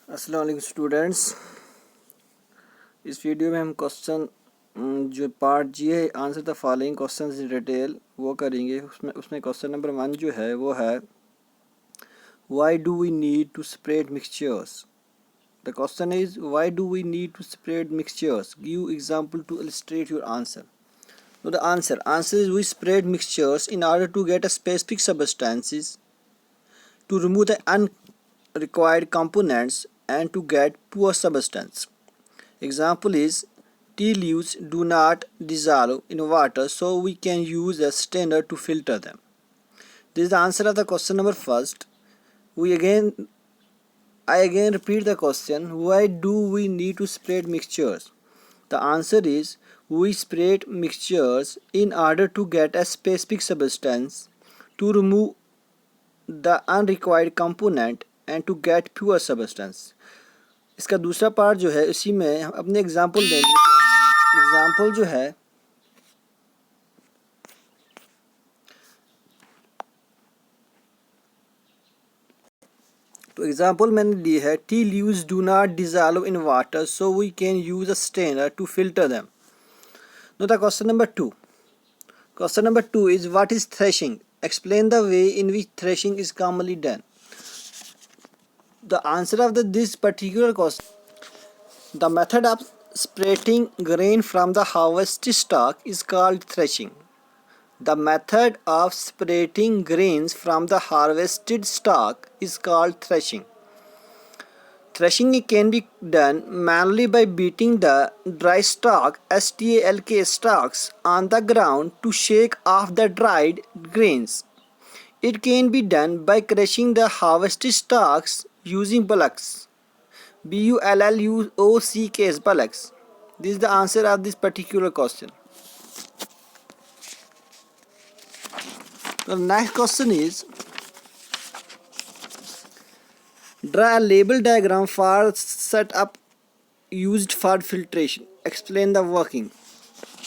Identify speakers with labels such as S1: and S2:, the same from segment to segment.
S1: अस्सलाम वालेकुम स्टूडेंट्स। इस वीडियो में हम क्वेश्चन जो पार्ट जी है answer the following question in detail वो करेंगे। उसमें क्वेश्चन नंबर 1 जो है वो है why do we need to spread mixtures. The question is why do we need to spread mixtures, give example to illustrate your answer. So the answer is we spread mixtures in order to get a specific substances, to remove the unrequired components, and to get pure substance. Example is tea leaves do not dissolve in water, so we can use a strainer to filter them. This is the answer of the question number first. I again repeat the question. Why do we need to spread mixtures? The answer is we spread mixtures in order to get a specific substance, to remove the unrequired component, and to get pure substance. इसका दूसरा part जो है इसी में हम अपने example देंगे। Example जो है तो एग्जांपल मैंने दी है tea leaves do not dissolve in water, so we can use a strainer to filter them. No the question number 2. Question number 2 is what is threshing? Explain the way in which threshing is commonly done. The answer of this particular question, the method of separating grain from the harvested stalk is called threshing. The method of separating grains from the harvested stalk is called threshing. Threshing can be done manually by beating the dry stalk stalks on the ground to shake off the dried grains. It can be done by crushing the harvested stalks using bullocks. Bullucks, bullocks. This is the answer of this particular question. The next question is draw a label diagram for setup used for filtration. Explain the working.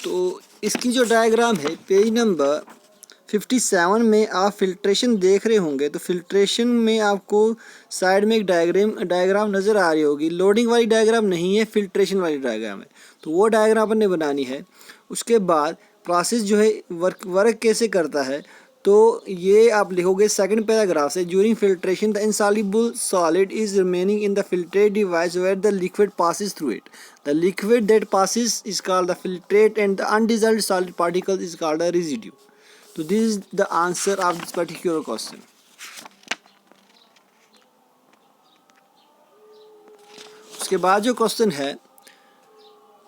S1: तो इसकी जो diagram है page number 57 में आप filtration देख रहे होंगे। तो फिल्ट्रेशन में आपको साइड में एक डायग्राम नज़र आ रही होगी। लोडिंग वाली डायग्राम नहीं है, फिल्ट्रेशन वाली डायग्राम है। तो वो डायग्राम अपन ने बनानी है। उसके बाद प्रोसेस जो है वर्क कैसे करता है, तो ये आप लिखोगे सेकंड पैराग्राफ से। During filtration the insoluble solid is remaining in the filtrate device where the liquid passes through it. The liquid that passes is called the filtrate and the undissolved solid particles is called a residue. So this is the answer of this particular question. उसके बाद जो question है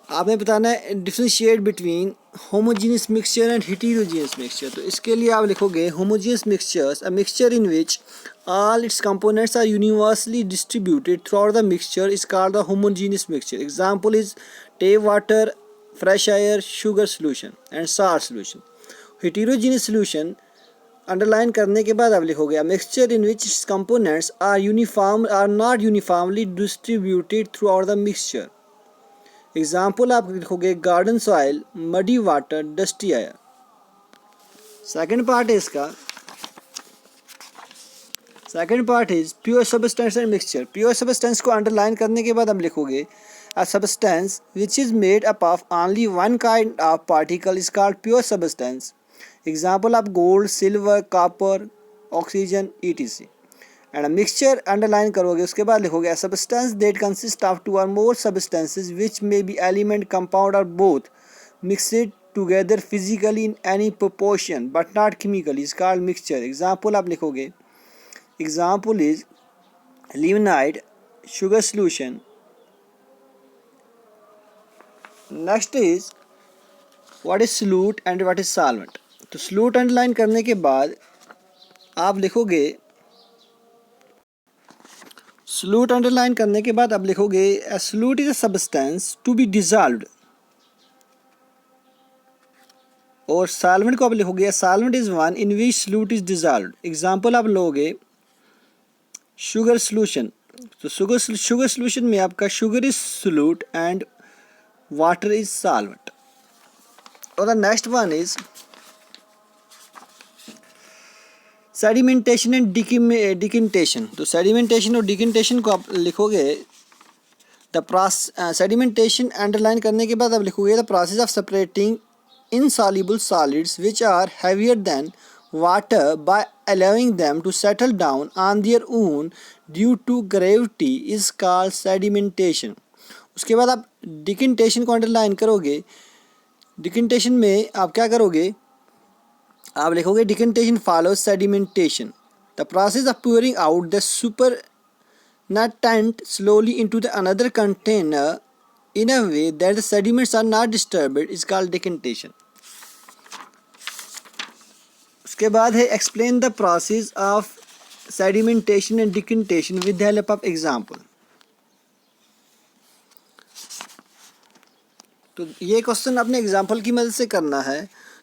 S1: आपने बताना है differentiate between homogeneous mixture and heterogeneous mixture. तो इसके लिए आप लिखोगे homogeneous mixtures a mixture in which all its components are universally distributed throughout the mixture is called the homogeneous mixture. Example is tap water, fresh air, sugar solution and salt solution. Heterogeneous solution underline करने के बाद आप लिखोगे a mixture in which its components are not uniformly distributed throughout the mixture. Example आप लिखोगे garden soil, muddy water, dusty air. Second part है इसका। Second part is pure substance and mixture. Pure substance को underline करने के बाद हम लिखोगे a substance which is made up of only one kind of particle is called pure substance. Example of gold, silver, copper, oxygen etc. And a mixture underline करोगे। उसके बाद लिखोगे a substance that consist of two और more substances which may be element, compound और both mixed together physically in any proportion but not chemically is called mixture. Example आप लिखोगे example is limonade, sugar solution. Next is what is solute and what is solvent. तो solute underline करने के बाद आप लिखोगे solute underline करने के बाद आप लिखोगे a solute is a substance to be dissolved. और solvent को आप लिखोगे a solvent is one in which solute is dissolved. Example आप लोगे शुगर सोल्यूशन। तो शुगर सोल्यूशन में आपका sugar is solute and water is solvent. और the next one is sedimentation and decantation. तो सेडिमेंटेशन और डिकिंटेशन को आप लिखोगे द प्रोसेस, सेडिमेंटेशन अंडरलाइन करने के बाद आप लिखोगे the process of separating insoluble solids which are heavier than water by allowing them to settle down on their own due to gravity is called sedimentation। उसके बाद आप डिकिंटेशन को अंडरलाइन करोगे। डिकिंटेशन में आप क्या करोगे, आप लिखोगे decantation follows sedimentation, the process of pouring out the supernatant slowly into the another container in a way that the sediments are not disturbed is called decantation। उसके बाद है explain the process of sedimentation and decantation with the help of example। तो ये question आपने example की मदद से करना है।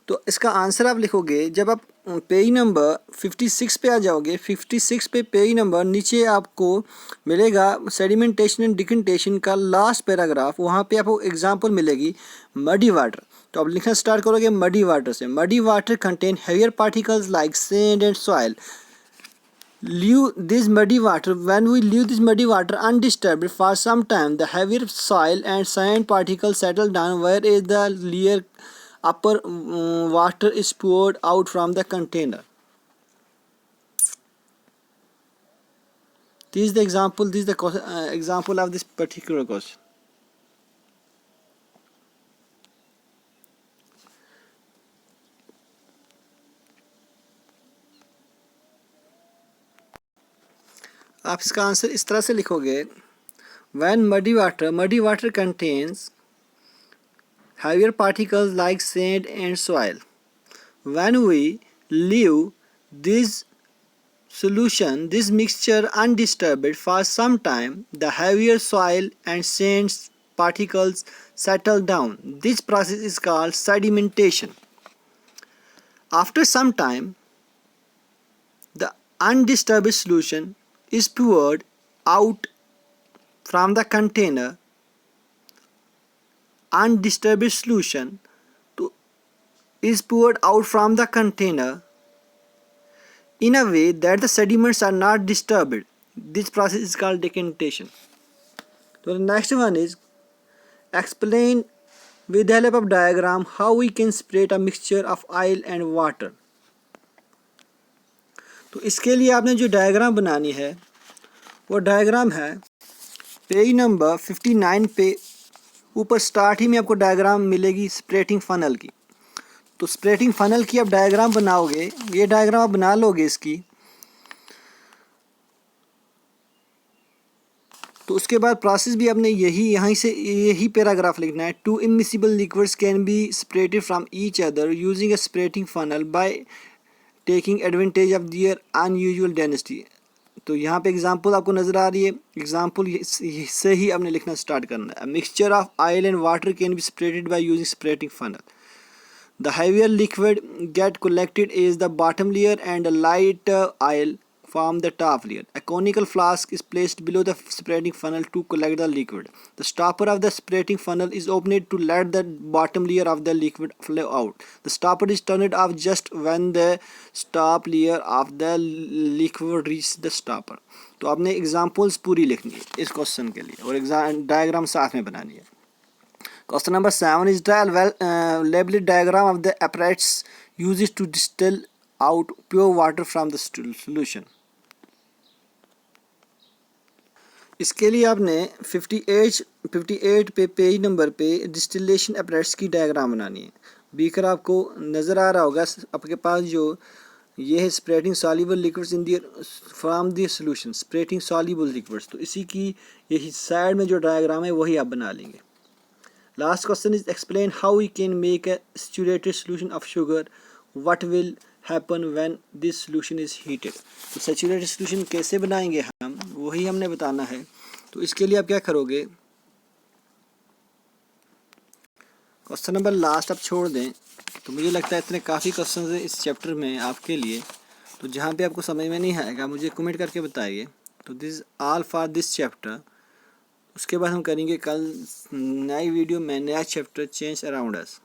S1: तो इसका आंसर आप लिखोगे, जब आप पेज नंबर 56 पे आ जाओगे, 56 पे पेज नंबर नीचे आपको मिलेगा सेडिमेंटेशन एंड डिकिंटेशन का लास्ट पैराग्राफ, वहाँ पे आपको एग्जांपल मिलेगी मडी वाटर। तो आप लिखना स्टार्ट करोगे मडी वाटर से। Muddy water contain heavier particles like sand and soil. Leave this muddy water. When we leave this muddy water undisturbed for some time, the heavier soil and sand particles settle down, whereas the layer upper water is poured out from the container. This is the example. This is the example of this particular question. आप इसका answer इस तरह से लिखोगे, when muddy water contains heavier particles like sand and soil. When we leave this mixture undisturbed for some time, the heavier soil and sand particles settle down. This process is called sedimentation. After some time, the undisturbed solution is poured out from the container. Undisturbed solution is poured out from the container in a way that the sediments are not disturbed. This process is called decantation. So the next one is explain with the help of diagram how we can separate a mixture of oil and water. तो इसके लिए आपने जो diagram बनानी है वो diagram है page number 59 पे ऊपर स्टार्ट ही में आपको डायग्राम मिलेगी स्प्रेटिंग फनल की। तो स्प्रेटिंग फनल की आप डायग्राम बनाओगे, ये डायग्राम आप बना लोगे इसकी। तो उसके बाद प्रोसेस भी आपने यहीं से यही पैराग्राफ लिखना है। Two immiscible liquids can be separated from each other using a separating funnel by taking advantage of their unusual density. तो यहाँ पे एग्जांपल आपको नज़र आ रही है, एग्जांपल से ही आपने लिखना स्टार्ट करना है। Mixture of oil and water can be separated by using separating funnel. The heavier liquid get collected is the bottom layer and a light oil form the top layer. A conical flask is placed below the separating funnel to collect the liquid. The stopper of the separating funnel is opened to let the bottom layer of the liquid flow out. The stopper is turned off just when the top layer of the liquid reaches the stopper. तो आपने examples पूरी लिखनी है इस question के लिए और diagram साथ में बनानी है। Question number 7 is draw a labeled diagram of the apparatus used to distill out pure water from the solution. इसके लिए आपने 58 पे पेज नंबर पे डिस्टिलेशन apparatus की डायग्राम बनानी है। बीकर आपको नज़र आ रहा होगा आपके पास, जो ये है separating soluble liquids in the from the solution, separating soluble liquids. तो इसी की यही साइड में जो डायग्राम है वही आप बना लेंगे। Last question is explain how we can make a saturated solution of sugar. What will happen when this solution is heated? तो saturated solution कैसे बनाएंगे हम, वही हमने बताना है। तो इसके लिए आप क्या करोगे, क्वेश्चन नंबर लास्ट आप छोड़ दें। तो मुझे लगता है इतने काफ़ी क्वेश्चन हैं इस चैप्टर में आपके लिए। तो जहाँ पे आपको समझ में नहीं आएगा मुझे कमेंट करके बताइए। तो this all for this chapter. उसके बाद हम करेंगे कल नई वीडियो में नया चैप्टर चेंज अराउंड अस।